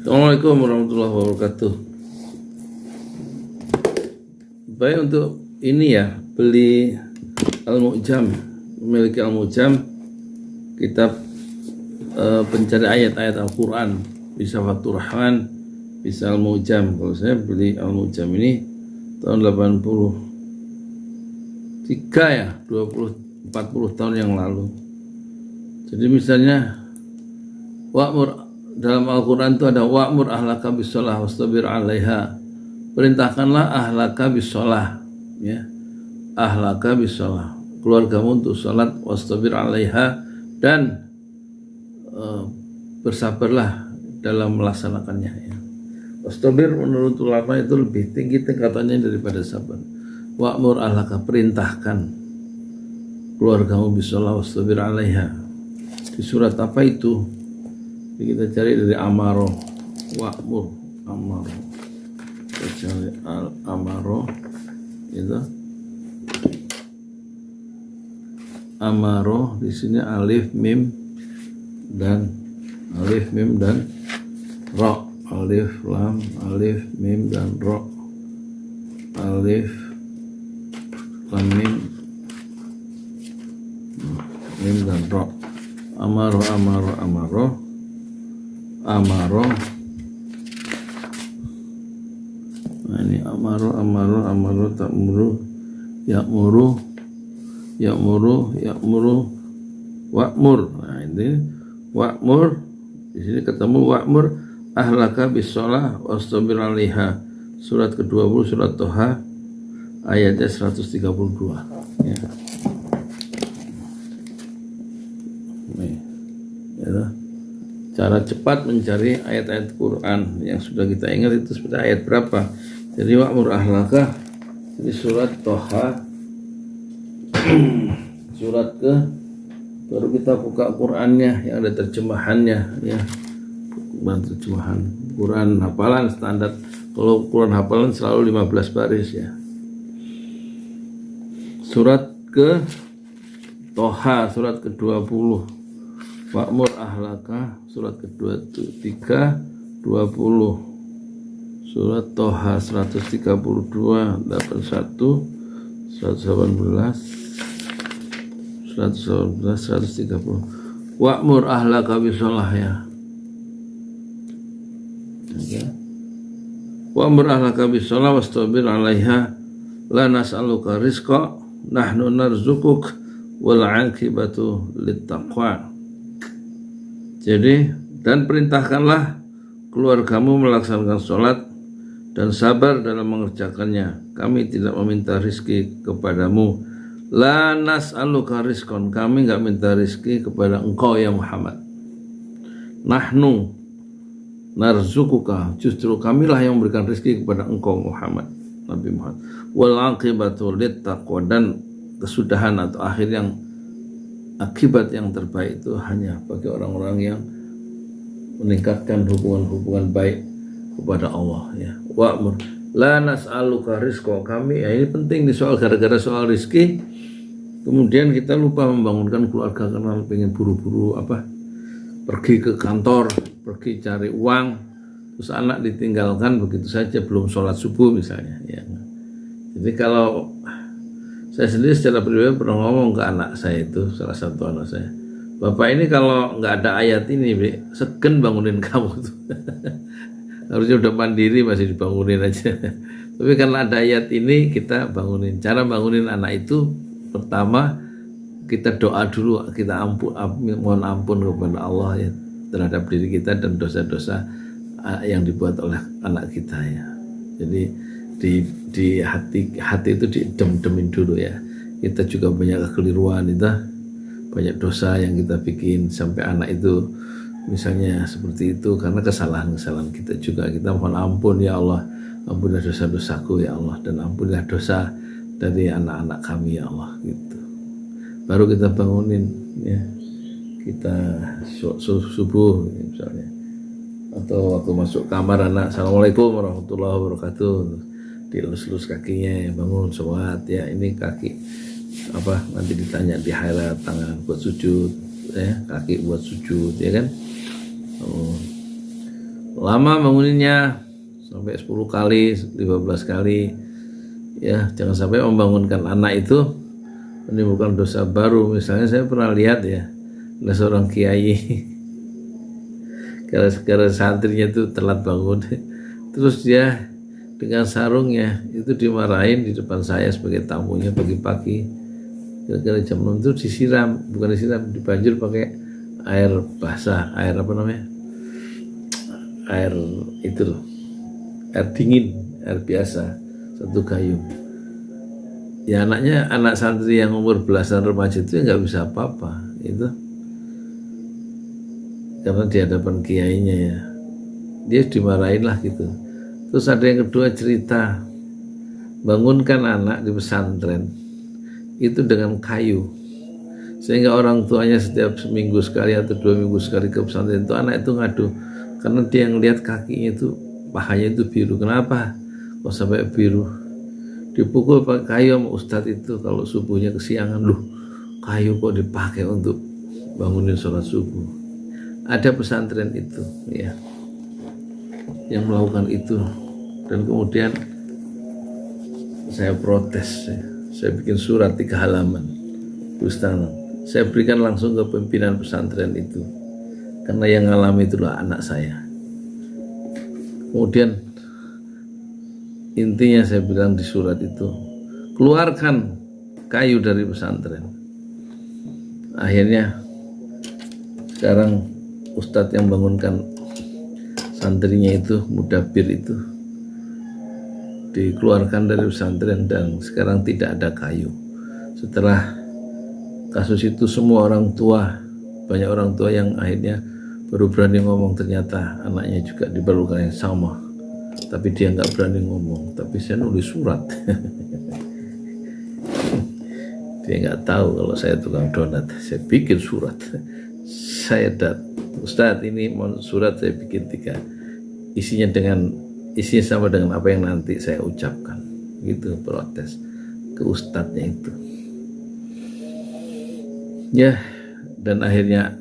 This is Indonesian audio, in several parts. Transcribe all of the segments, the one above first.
Assalamualaikum warahmatullahi wabarakatuh. Baik, untuk ini ya, beli Al-Mu'jam, memiliki Al-Mu'jam, kitab pencari ayat-ayat Al-Quran, bisa Fathur Rahman, bisa Al-Mu'jam. Kalau saya beli Al-Mu'jam ini tahun 83 ya, 40 tahun yang lalu. Jadi misalnya wa'mur, dalam Al-Quran itu ada wa'mur ahlaka bis-shalah wastabir 'alaiha. Perintahkanlah ahlaka bis-shalah, ya. Ahlaka bis-shalah, keluargamu untuk salat, wastabir 'alaiha, dan bersabarlah dalam melaksanakannya, ya. Wastabir menurut ulama itu lebih tinggi tingkatannya daripada sabar. Wa'mur ahlaka, perintahkan keluargamu bis-shalah wastabir 'alaiha. Di surat apa itu? Kita cari dari Amaro, wa'mur, Amaro. Kita cari Amaro, itu Amaro. Di sini alif mim dan ro, alif lam, alif mim dan ro, alif lam mim dan ro. Amaro, Amaro. Nah, ini Amaro ta'muru, ya'muru, wa'mur. Nah, ini wa'mur. Di sini ketemu wa'mur ahlaka bis-shalah wastabir 'alaiha. Surat ke-20 surat Toha ayatnya 132, ya. Nih, ya. Cara cepat mencari ayat-ayat Quran yang sudah kita ingat itu seperti ayat berapa. Jadi wa'mur ahlaka di surat Toha surat ke, baru kita buka Qurannya yang ada terjemahannya, ya. Terjemahan Quran hafalan standar. Kalau Quran hafalan selalu 15 baris, ya. Surat ke Toha surat ke-20, wa'mur ahlaka surat ke-23, 20, surat Toha 132, 81, 118, 130, wa'mur ahlaka bis-shalah, ya. Wa'mur ahlaka bis-shalah wastabir 'alaiha la nas'aluka rizqa nahnu narzukuk wal 'aqibatu lit-taqwa. Jadi, dan perintahkanlah keluargamu melaksanakan sholat dan sabar dalam mengerjakannya. Kami tidak meminta rizki kepadamu. La nas'aluka rizqan, kami enggak minta rizki kepada engkau ya Muhammad. Nahnu narzukuka, justru kamilah yang memberikan rizki kepada engkau Muhammad, Nabi Muhammad. Wal aqibatu lit-taqwa, dan kesudahan atau akhir yang akibat yang terbaik itu hanya bagi orang-orang yang meningkatkan hubungan baik kepada Allah, ya. Wa'mur la nas'aluka rizqa, kami, ya, ini penting di soal, gara-gara soal rizki kemudian kita lupa membangunkan keluarga karena pengen buru-buru pergi ke kantor, pergi cari uang, terus anak ditinggalkan begitu saja belum sholat subuh misalnya, ya. Jadi kalau saya sendiri secara pribadi pernah ngomong ke anak saya itu, salah satu anak saya, bapak ini kalau nggak ada ayat ini, segen bangunin kamu tuh. Harusnya udah mandiri masih dibangunin aja. Tapi karena ada ayat ini kita bangunin. Cara bangunin anak itu pertama kita doa dulu, kita mohon ampun kepada Allah, ya, terhadap diri kita dan dosa-dosa yang dibuat oleh anak kita, ya. Jadi di hati itu didem-demin dulu, ya. Kita juga banyak kekeliruan, itu banyak dosa yang kita bikin sampai anak itu misalnya seperti itu karena kesalahan-kesalahan kita juga. Kita mohon ampun ya Allah, ampunilah dosa-dosaku ya Allah, dan ampunilah dosa dari anak-anak kami ya Allah, gitu. Baru kita bangunin, ya. Kita subuh misalnya, atau waktu masuk kamar anak, assalamualaikum warahmatullahi wabarakatuh, dilus-lus kakinya, bangun sholat, ya. Ini kaki nanti ditanya di akhirat, tangan buat sujud, ya, kaki buat sujud, ya kan. lama banguninnya sampai 10 kali, 15 kali. Ya, jangan sampai membangunkan anak itu menimbulkan dosa baru. Misalnya saya pernah lihat ya, ada seorang kiai gara-gara santrinya itu telat bangun, terus dia dengan sarungnya itu dimarahin di depan saya sebagai tamunya pagi-pagi. Gara-gara jam 6 itu disiram, bukan disiram, dibanjur pakai air basah, air apa namanya? Air itu loh, air dingin, air biasa, satu gayung. Ya anaknya, anak santri yang umur belasan remaja itu nggak bisa apa-apa itu, karena di hadapan kiainya ya, dia dimarahin lah gitu. Terus ada yang kedua cerita, bangunkan anak di pesantren itu dengan kayu, sehingga orang tuanya setiap seminggu sekali atau 2 minggu sekali ke pesantren itu, anak itu ngadu karena dia ngelihat kakinya itu, pahanya itu biru. Kenapa kok sampai biru? Dipukul pakai kayu sama ustadz itu kalau subuhnya kesiangan. Loh, kayu kok dipakai untuk bangunin sholat subuh? Ada pesantren itu ya yang melakukan itu, dan kemudian saya protes. Saya bikin surat 3 halaman, Ustaz. Saya berikan langsung ke pimpinan pesantren itu, karena yang ngalami itulah anak saya. Kemudian intinya saya bilang di surat itu, keluarkan kayu dari pesantren. Akhirnya sekarang ustadz yang bangunkan santrinya itu, Mudabir itu, dikeluarkan dari pesantren dan sekarang tidak ada kayu. Setelah kasus itu semua orang tua, banyak orang tua yang akhirnya baru berani ngomong, ternyata anaknya juga diperlukan yang sama, tapi dia nggak berani ngomong. Tapi saya nulis surat. Dia nggak tahu kalau saya tukang donat. Saya bikin surat. Saya Ustadz, ini surat saya bikin 3, isinya sama dengan apa yang nanti saya ucapkan. Gitu, protes ke ustadznya itu. Ya, dan akhirnya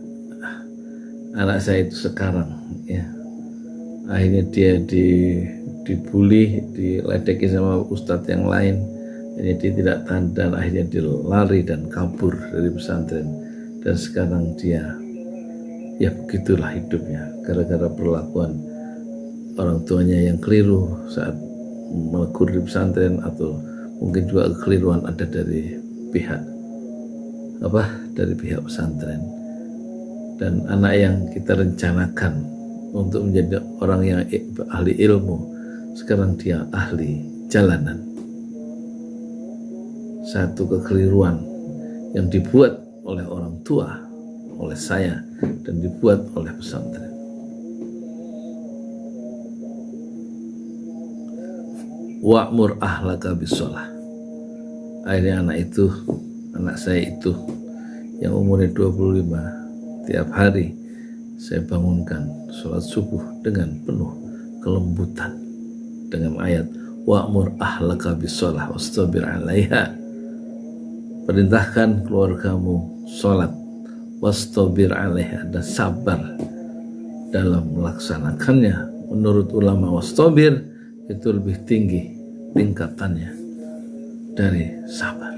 anak saya itu sekarang ya, akhirnya dia dibully, diledeki sama ustadz yang lain. Jadi dia tidak tahan dan akhirnya dia lari dan kabur dari pesantren. Dan sekarang dia, ya begitulah hidupnya, gara-gara perlakuan orang tuanya yang keliru saat menegur di pesantren, atau mungkin juga kekeliruan ada dari pihak pesantren. Dan anak yang kita rencanakan untuk menjadi orang yang ahli ilmu, sekarang dia ahli jalanan. Satu kekeliruan yang dibuat oleh orang tua, oleh saya, dan dibuat oleh pesantren. Wa'mur ahlaka bisolah. Akhirnya anak saya itu yang umurnya 25, tiap hari saya bangunkan sholat subuh dengan penuh kelembutan, dengan ayat wa'mur ahlaka bisolah wastabir 'alaiha. Perintahkan keluargamu sholat, wastabir 'alaiha, dan sabar dalam melaksanakannya. Menurut ulama, wastabir itu lebih tinggi tingkatannya dari sabar.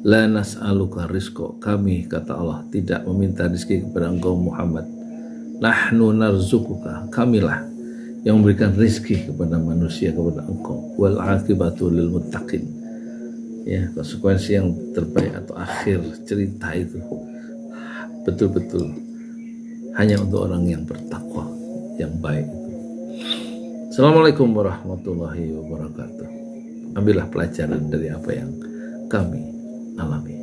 La nas'aluka rizqa, kami, kata Allah, tidak meminta rezeki kepada engkau Muhammad. Nahnu narzukuka, kamilah yang memberikan rezeki kepada manusia, kepada engkau. Wal akibatu lil muttaqin, ya, konsekuensi yang terbaik atau akhir cerita itu betul-betul hanya untuk orang yang bertakwa, yang baik. Assalamualaikum warahmatullahi wabarakatuh. Ambillah pelajaran dari apa yang kami alami.